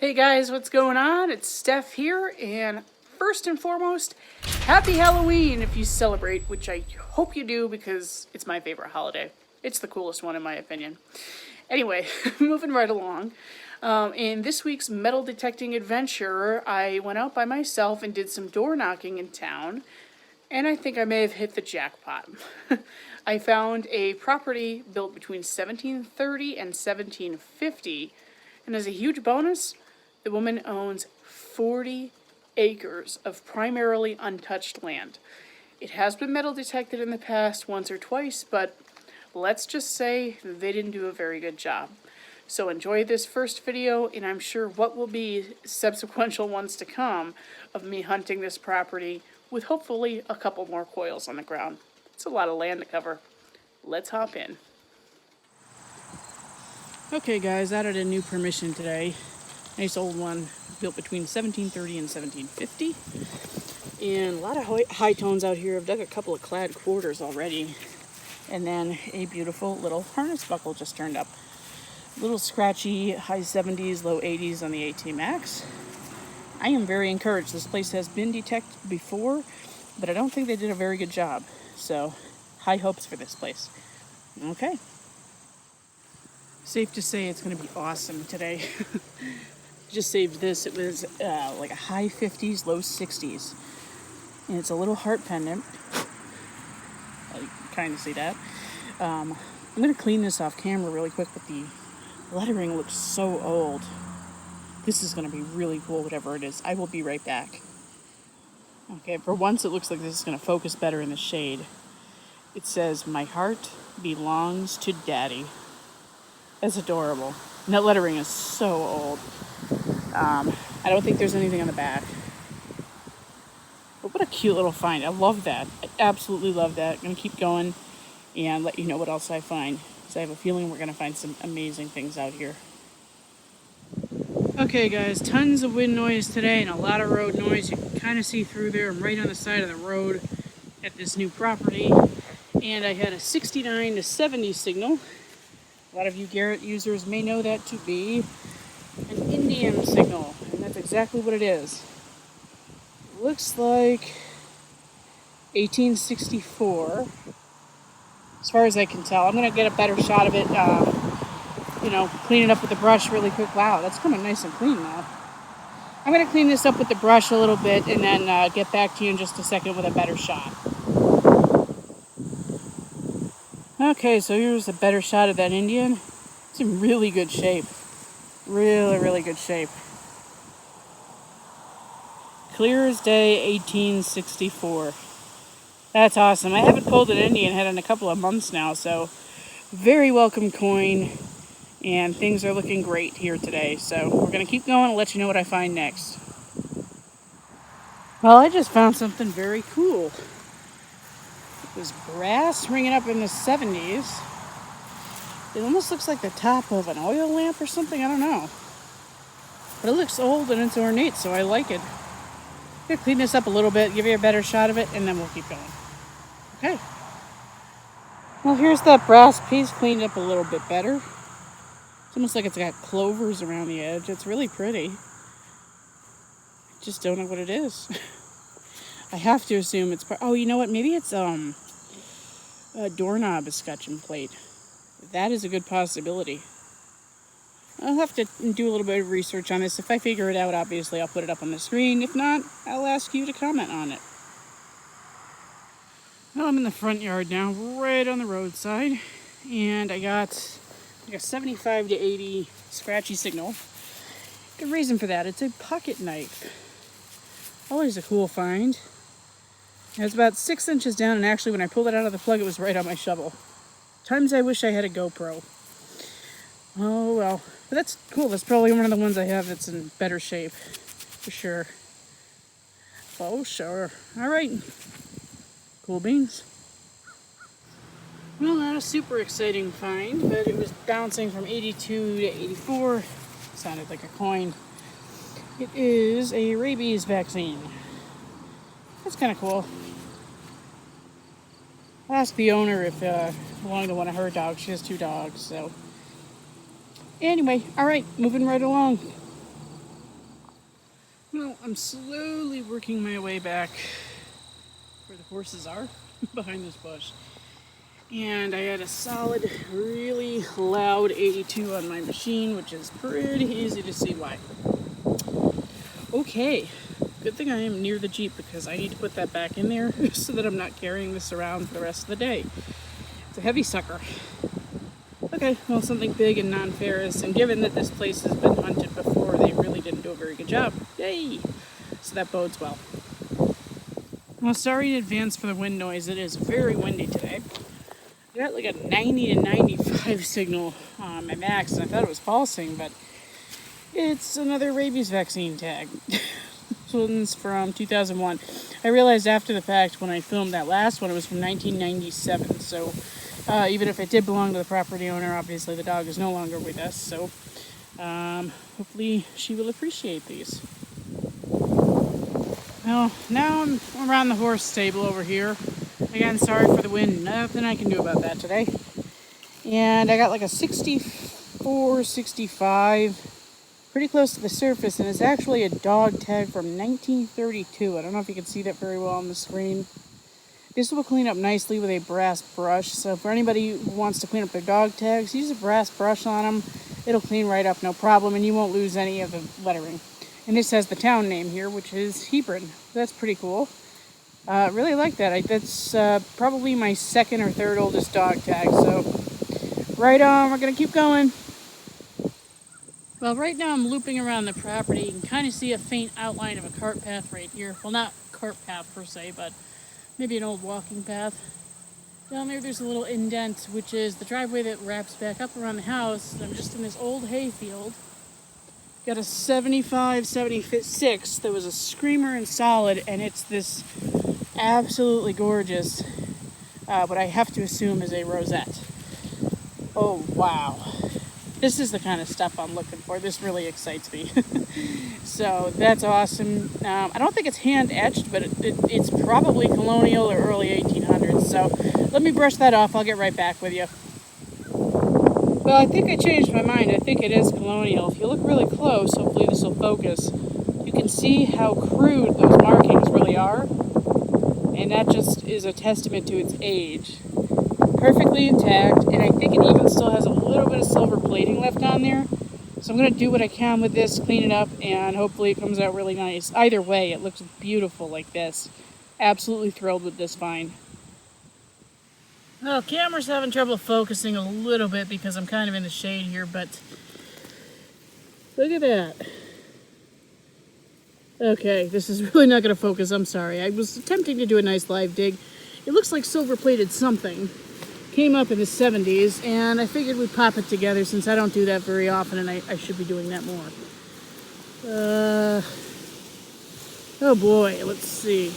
Hey guys, what's going on? It's Stef here, and first and foremost, happy Halloween if you celebrate, which I hope you do because it's my favorite holiday. It's the coolest one in my opinion. Anyway, moving right along. In this week's metal detecting adventure, I went out by myself and did some door knocking in town, and I think I may have hit the jackpot. I found a property built between 1730 and 1750, and as a huge bonus, the woman owns 40 acres of primarily untouched land. It has been metal detected in the past once or twice, but let's just say they didn't do a very good job. So enjoy this first video, and I'm sure what will be subsequent ones to come of me hunting this property with hopefully a couple more coils on the ground. It's a lot of land to cover. Let's hop in. Okay guys, added a new permission today. Nice old one, built between 1730 and 1750. And a lot of high tones out here. I've dug a couple of clad quarters already. And then a beautiful little harness buckle just turned up. Little scratchy, high 70s, low 80s on the AT Max. I am very encouraged. This place has been detected before, but I don't think they did a very good job. So, high hopes for this place. Okay. Safe to say it's going to be awesome today. Just saved this. It was like a high 50s, low 60s. And it's a little heart pendant. You can kind of see that. I'm going to clean this off camera really quick, but the lettering looks so old. This is going to be really cool, whatever it is. I will be right back. Okay, for once it looks like this is going to focus better in the shade. It says, "My heart belongs to Daddy." That's adorable. And that lettering is so old. I don't think there's anything on the back. But what a cute little find. I love that. I absolutely love that. I'm going to keep going and let you know what else I find. Because I have a feeling we're going to find some amazing things out here. Okay guys, tons of wind noise today and a lot of road noise. You can kind of see through there. I'm right on the side of the road at this new property. And I had a 69 to 70 signal. A lot of you Garrett users may know that to be an Indian signal, and that's exactly what it is. It looks like 1864, as far as I can tell. I'm going to get a better shot of it, clean it up with the brush really quick. Wow, that's coming nice and clean now. I'm going to clean this up with the brush a little bit and then get back to you in just a second with a better shot. Okay, so here's a better shot of that Indian. It's in really good shape. Really, really good shape. Clear as day, 1864. That's awesome. I haven't pulled an Indian head in a couple of months now, so very welcome coin. And things are looking great here today. So we're going to keep going and let you know what I find next. Well, I just found something very cool. It was brass ringing up in the 70s. It almost looks like the top of an oil lamp or something. I don't know. But it looks old and it's ornate, so I like it. I'm going to clean this up a little bit, give you a better shot of it, and then we'll keep going. Okay. Well, here's that brass piece cleaned up a little bit better. It's almost like it's got clovers around the edge. It's really pretty. I just don't know what it is. I have to assume it's... Oh, you know what? Maybe it's a doorknob escutcheon plate. That is a good possibility. I'll have to do a little bit of research on this. If I figure it out, obviously, I'll put it up on the screen. If not, I'll ask you to comment on it. Well, I'm in the front yard now, right on the roadside. And I got like a 75 to 80 scratchy signal. Good reason for that. It's a pocket knife. Always a cool find. It's about 6 inches down, and actually when I pulled it out of the plug, it was right on my shovel. Times I wish I had a GoPro. Oh well. But that's cool. That's probably one of the ones I have that's in better shape. For sure. Oh, sure. Alright. Cool beans. Well, not a super exciting find, but it was bouncing from 82 to 84. Sounded like a coin. It is a rabies vaccine. That's kind of cool. I'll ask the owner if it belonged to one of her dogs. She has 2 dogs, so. Anyway, alright, moving right along. Well, I'm slowly working my way back where the horses are, behind this bush. And I had a solid, really loud 82 on my machine, which is pretty easy to see why. Okay, good thing I am near the Jeep because I need to put that back in there so that I'm not carrying this around for the rest of the day. It's a heavy sucker. Okay, well, something big and non-ferrous, and given that this place has been hunted before, they really didn't do a very good job. Yay! So that bodes well. Well, sorry in advance for the wind noise. It is very windy today. I got like a 90 to 95 signal on my max, and I thought it was pulsing, but it's another rabies vaccine tag. This one's from 2001. I realized after the fact when I filmed that last one, it was from 1997, so even if it did belong to the property owner, obviously the dog is no longer with us, so hopefully she will appreciate these. Well, now I'm around the horse stable over here. Again, sorry for the wind. Nothing I can do about that today. And I got like a 64, 65, pretty close to the surface, and it's actually a dog tag from 1932. I don't know if you can see that very well on the screen. This will clean up nicely with a brass brush. So for anybody who wants to clean up their dog tags, use a brass brush on them. It'll clean right up, no problem, and you won't lose any of the lettering. And this has the town name here, which is Hebron. That's pretty cool. Really like that. That's probably my second or third oldest dog tag. So right on, we're going to keep going. Well, right now I'm looping around the property. You can kind of see a faint outline of a cart path right here. Well, not cart path per se, but maybe an old walking path. Down there's a little indent, which is the driveway that wraps back up around the house. I'm just in this old hayfield. Got a 75, 76 that was a screamer and solid, and it's this absolutely gorgeous, what I have to assume is a rosette. Oh, wow. This is the kind of stuff I'm looking for. This really excites me. So that's awesome. I don't think it's hand etched, but it's probably Colonial or early 1800s. So let me brush that off. I'll get right back with you. Well, I think I changed my mind. I think it is Colonial. If you look really close, hopefully this will focus, you can see how crude those markings really are. And that just is a testament to its age. Perfectly intact, and I think it even still has a little bit of silver plating left on there. So I'm going to do what I can with this, clean it up, and hopefully it comes out really nice. Either way, it looks beautiful like this. Absolutely thrilled with this find. Well, camera's having trouble focusing a little bit because I'm kind of in the shade here, but look at that. Okay, this is really not going to focus, I'm sorry. I was attempting to do a nice live dig. It looks like silver-plated something. Came up in the 70s, and I figured we'd pop it together since I don't do that very often, and I should be doing that more. Oh boy, let's see.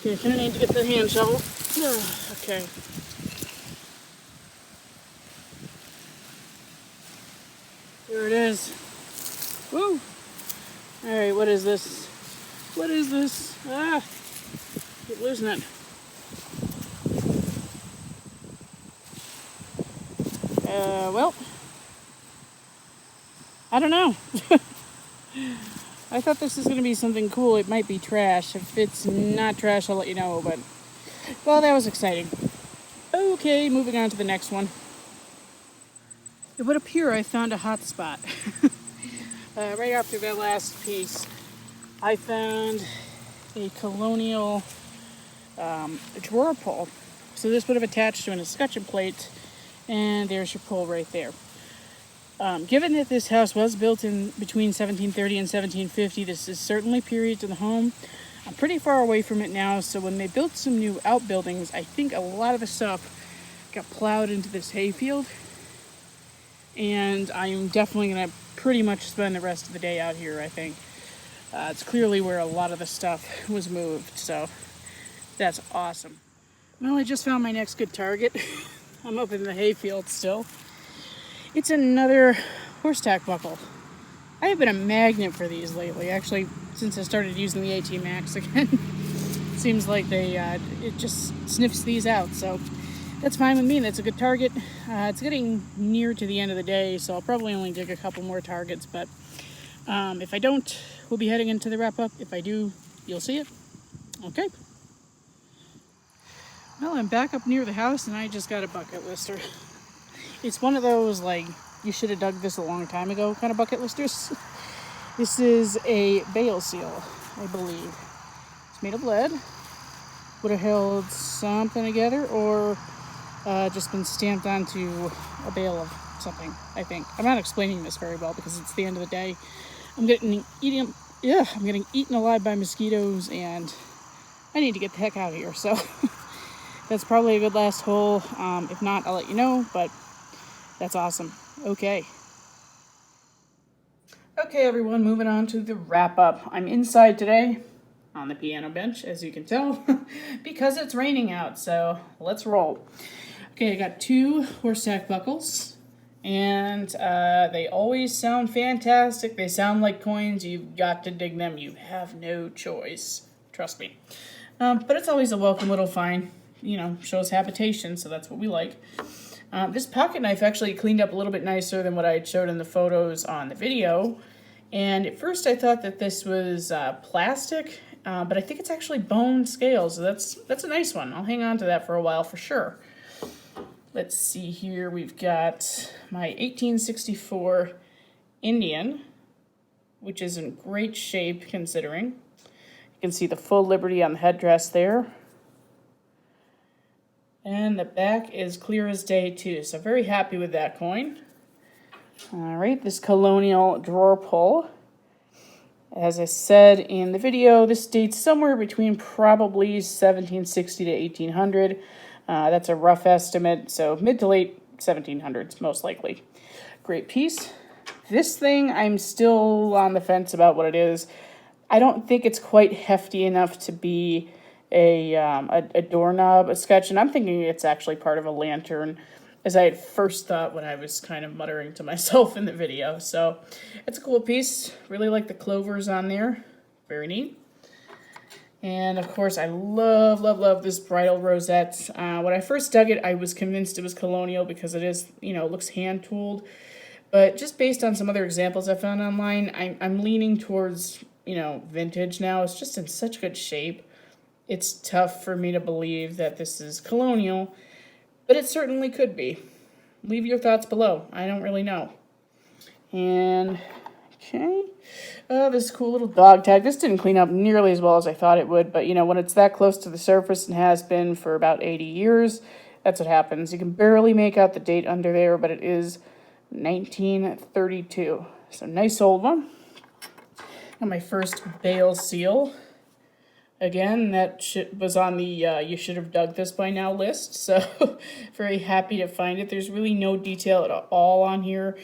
Okay, I need to get the hand shovel. Okay. There it is. Woo! Alright, what is this? What is this? Keep losing it. Well, I don't know. I thought this was going to be something cool. It might be trash. If it's not trash, I'll let you know, but, well, that was exciting. Okay, moving on to the next one. It would appear I found a hot spot. Right after that last piece, I found a Colonial drawer pull. So this would have attached to an escutcheon plate, and there's your pull right there. Given that this house was built in between 1730 and 1750, this is certainly period to the home. I'm pretty far away from it now, so when they built some new outbuildings, I think a lot of the stuff got plowed into this hayfield, and I'm definitely going to pretty much spend the rest of the day out here, I think. It's clearly where a lot of the stuff was moved, so that's awesome. Well, I just found my next good target. I'm up in the hayfield still. It's another horse tack buckle. I have been a magnet for these lately, actually, since I started using the AT Max again. Seems like it just sniffs these out, so that's fine with me. That's a good target. It's getting near to the end of the day, so I'll probably only dig a couple more targets, but If I don't, we'll be heading into the wrap-up. If I do, you'll see it. Okay. Well, I'm back up near the house, and I just got a bucket lister. It's one of those, like, you should have dug this a long time ago kind of bucket listers. This is a bale seal, I believe. It's made of lead. Would have held something together, or just been stamped onto a bale of something, I think. I'm not explaining this very well because it's the end of the day. I'm getting eaten alive by mosquitoes, and I need to get the heck out of here. So that's probably a good last hole. If not, I'll let you know, but that's awesome. Okay. Okay, everyone, moving on to the wrap up. I'm inside today on the piano bench, as you can tell, because it's raining out, so let's roll. Okay, I got 2 horse tack buckles, and they always sound fantastic. They sound like coins. You've got to dig them. You have no choice. Trust me. But it's always a welcome little find. You know, shows habitation, so that's what we like. This pocket knife actually cleaned up a little bit nicer than what I had showed in the photos on the video. And at first I thought that this was plastic, but I think it's actually bone scales. So that's a nice one. I'll hang on to that for a while for sure. Let's see here. We've got my 1864 Indian, which is in great shape considering. You can see the full Liberty on the headdress there. And the back is clear as day too, so very happy with that coin. All right, this Colonial drawer pull. As I said in the video, this dates somewhere between probably 1760 to 1800. That's a rough estimate, so mid to late 1700s, most likely. Great piece. This thing, I'm still on the fence about what it is. I don't think it's quite hefty enough to be a doorknob, a sketch, and I'm thinking it's actually part of a lantern, as I had first thought when I was kind of muttering to myself in the video. So it's a cool piece. Really like the clovers on there. Very neat. And of course, I love, love, love this bridal rosette. When I first dug it, I was convinced it was Colonial because it is, you know, it looks hand tooled. But just based on some other examples I found online, I'm leaning towards, you know, vintage now. It's just in such good shape. It's tough for me to believe that this is Colonial, but it certainly could be. Leave your thoughts below. I don't really know. And, okay. Oh, this cool little dog tag. This didn't clean up nearly as well as I thought it would, but, you know, when it's that close to the surface and has been for about 80 years, that's what happens. You can barely make out the date under there, but it is 1932. So, nice old one. And my first bale seal. Again, that was on the you should have dug this by now list, so very happy to find it. There's really no detail at all on here.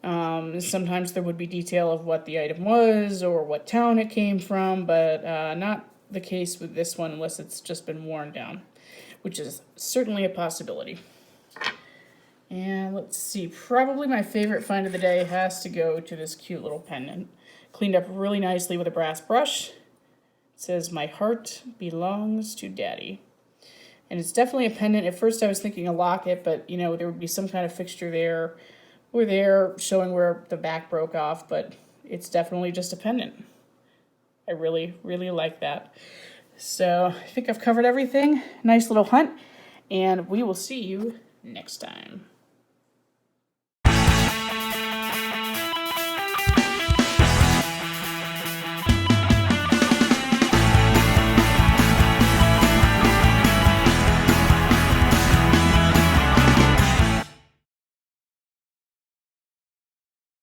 Sometimes there would be detail of what the item was or what town it came from, but not the case with this one unless it's just been worn down, which is certainly a possibility. And let's see, probably my favorite find of the day has to go to this cute little pendant. Cleaned up really nicely with a brass brush. It says, "My heart belongs to Daddy." And it's definitely a pendant. At first I was thinking a locket, but, you know, there would be some kind of fixture there or there showing where the back broke off, but it's definitely just a pendant. I really, really like that. So I think I've covered everything. Nice little hunt, and we will see you next time.